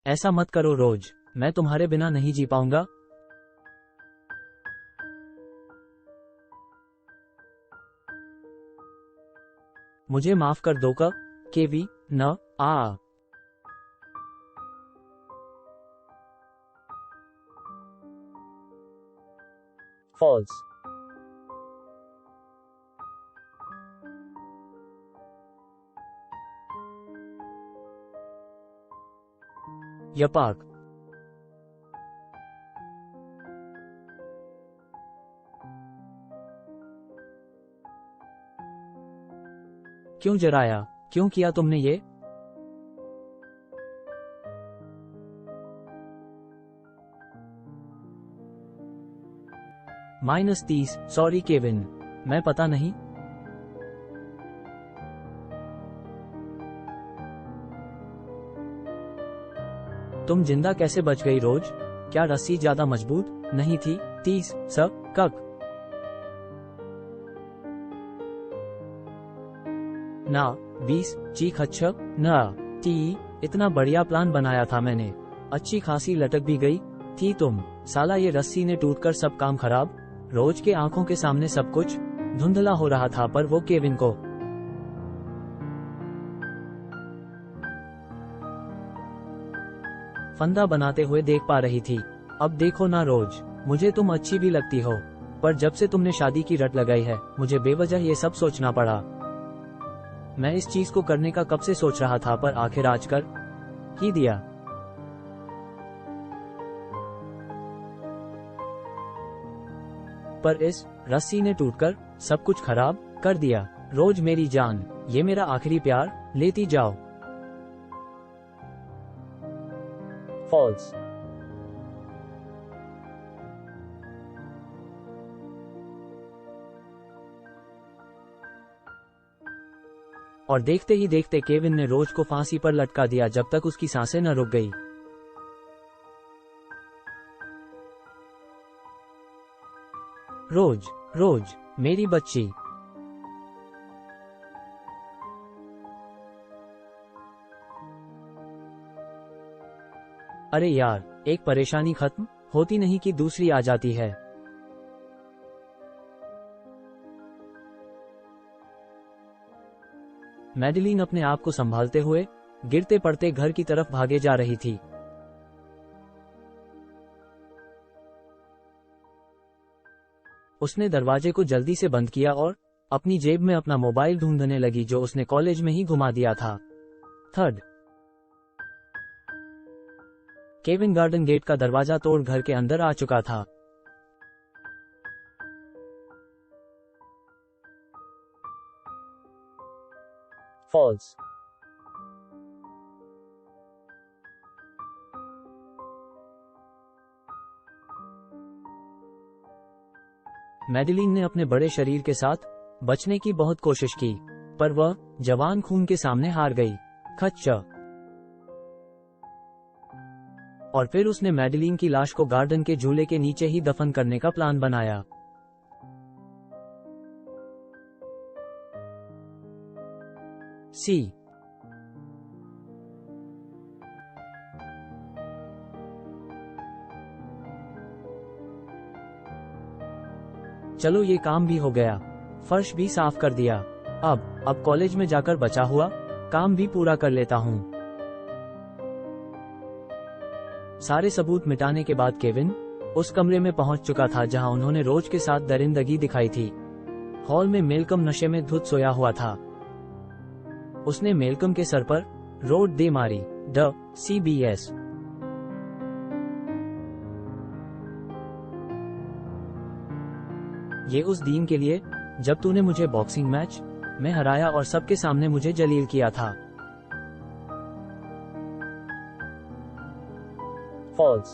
ऐसा मत करो रोज, मैं तुम्हारे बिना नहीं जी पाऊंगा। मुझे माफ कर दो केवी न आ। false, यपाक। क्यों जराया, क्यों किया तुमने ये? -30, सॉरी केविन, मैं पता नहीं। तुम जिंदा कैसे बच गई रोज? क्या रस्सी ज्यादा मजबूत नहीं थी? 30 कक। ना 20 चीख। अच्छा ना टी, इतना बढ़िया प्लान बनाया था मैंने, अच्छी खासी लटक भी गई थी तुम। साला ये रस्सी ने टूटकर सब काम खराब। रोज के आंखों के सामने सब कुछ धुंधला हो रहा था, पर वो केविन को फंदा बनाते हुए देख पा रही थी। अब देखो ना रोज, मुझे तुम अच्छी भी लगती हो, पर जब से तुमने शादी की रट लगाई है, मुझे बेवजह ये सब सोचना पड़ा। मैं इस चीज को करने का कब से सोच रहा था, पर आखिर आज कर ही दिया। पर इस रस्सी ने टूटकर सब कुछ खराब कर दिया। रोज मेरी जान, ये मेरा आखिरी प्यार, लेती जाओ। false, और देखते ही देखते केविन ने रोज को फांसी पर लटका दिया, जब तक उसकी सांसें न रुक गई। रोज, रोज मेरी बच्ची। अरे यार, एक परेशानी खत्म होती नहीं कि दूसरी आ जाती है। मैडिलीन अपने आप को संभालते हुए गिरते पड़ते घर की तरफ भागे जा रही थी। उसने दरवाजे को जल्दी से बंद किया और अपनी जेब में अपना मोबाइल ढूंढने लगी, जो उसने कॉलेज में ही घुमा दिया था। थर्ड, केविन गार्डन गेट का दरवाजा तोड़ घर के अंदर आ चुका था। false, मैडिलीन ने अपने बड़े शरीर के साथ बचने की बहुत कोशिश की, पर वह जवान खून के सामने हार गई। खच्चा। और फिर उसने मैडिलीन की लाश को गार्डन के झूले के नीचे ही दफन करने का प्लान बनाया। सी। चलो ये काम भी हो गया, फर्श भी साफ कर दिया। अब कॉलेज में जाकर बचा हुआ काम भी पूरा कर लेता हूँ। सारे सबूत मिटाने के बाद केविन उस कमरे में पहुंच चुका था जहां उन्होंने रोज के साथ दरिंदगी दिखाई थी। हॉल में मेलकम नशे में धुत सोया हुआ था। उसने मेलकम के सर पर रोड दे मारी। CBS। ये उस दिन के लिए जब तूने मुझे बॉक्सिंग मैच में हराया और सबके सामने मुझे जलील किया था। false,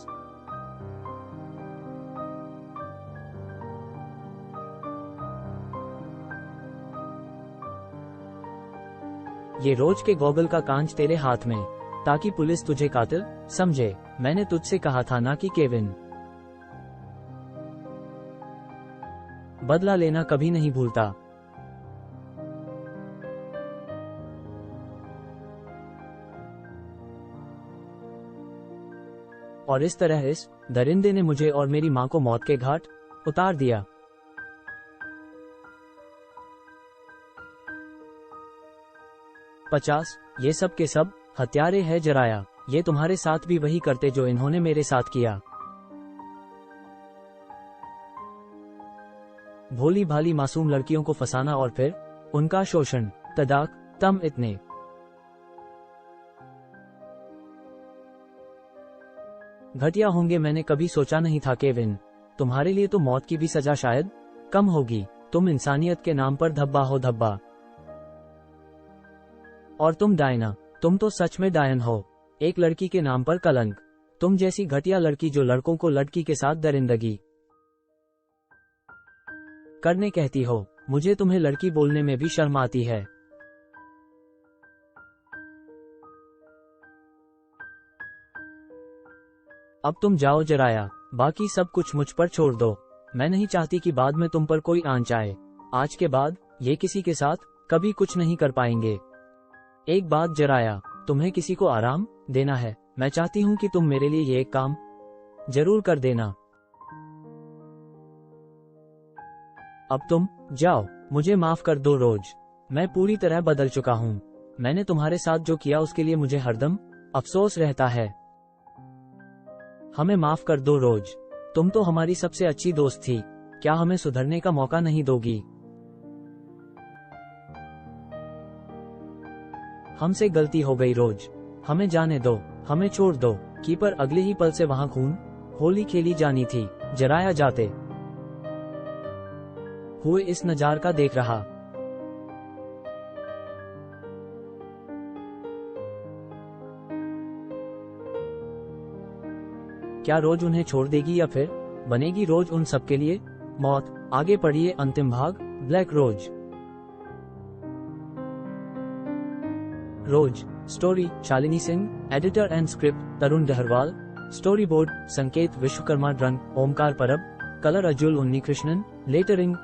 ये रोज के गॉगल का कांच तेरे हाथ में, ताकि पुलिस तुझे कातिल समझे। मैंने तुझसे कहा था ना कि केविन, बदला लेना कभी नहीं भूलता। और इस तरह इस दरिंदे ने मुझे और मेरी माँ को मौत के घाट उतार दिया। 50 ये सब के सब हत्यारे है जराया, ये तुम्हारे साथ भी वही करते जो इन्होंने मेरे साथ किया। भोली भाली मासूम लड़कियों को फंसाना और फिर उनका शोषण। तदाक तम इतने घटिया होंगे मैंने कभी सोचा नहीं था केविन। तुम्हारे लिए तो मौत की भी सजा शायद कम होगी। तुम इंसानियत के नाम पर धब्बा हो धब्बा। और तुम डायना, तुम तो सच में डायन हो। एक लड़की के नाम पर कलंक। तुम जैसी घटिया लड़की जो लड़कों को लड़की के साथ दरिंदगी करने कहती हो। मुझे तुम्हें लड़की बोलने में भी शर्म आती है। अब तुम जाओ जराया, बाकी सब कुछ मुझ पर छोड़ दो। मैं नहीं चाहती कि बाद में तुम पर कोई आंच आए। आज के बाद ये किसी के साथ कभी कुछ नहीं कर पाएंगे। एक बात जराया, तुम्हें किसी को आराम देना है। मैं चाहती हूँ कि तुम मेरे लिए ये एक काम जरूर कर देना। अब तुम जाओ, मुझे माफ कर दो रोज। मैं पूरी तरह बदल चुका हूँ। मैंने तुम्हारे साथ जो किया उसके लिए मुझे हरदम अफसोस रहता है। हमें माफ कर दो रोज। तुम तो हमारी सबसे अच्छी दोस्त थी। क्या हमें सुधरने का मौका नहीं दोगी? हमसे गलती हो गई रोज। हमें जाने दो, हमें छोड़ दो। कीपर अगले ही पल से वहां खून होली खेली जानी थी। जराया जाते हुए इस नजार का देख रहा। क्या रोज उन्हें छोड़ देगी या फिर बनेगी रोज उन सबके लिए मौत? आगे पढ़िए अंतिम भाग black rose. Rose story Shalini Singh, editor and script Tarun Daharwal, story board Sanket Vishwakarma, रंग ओमकार परब, कलर अजुल उन्नीकृष्णन, लेटरिंग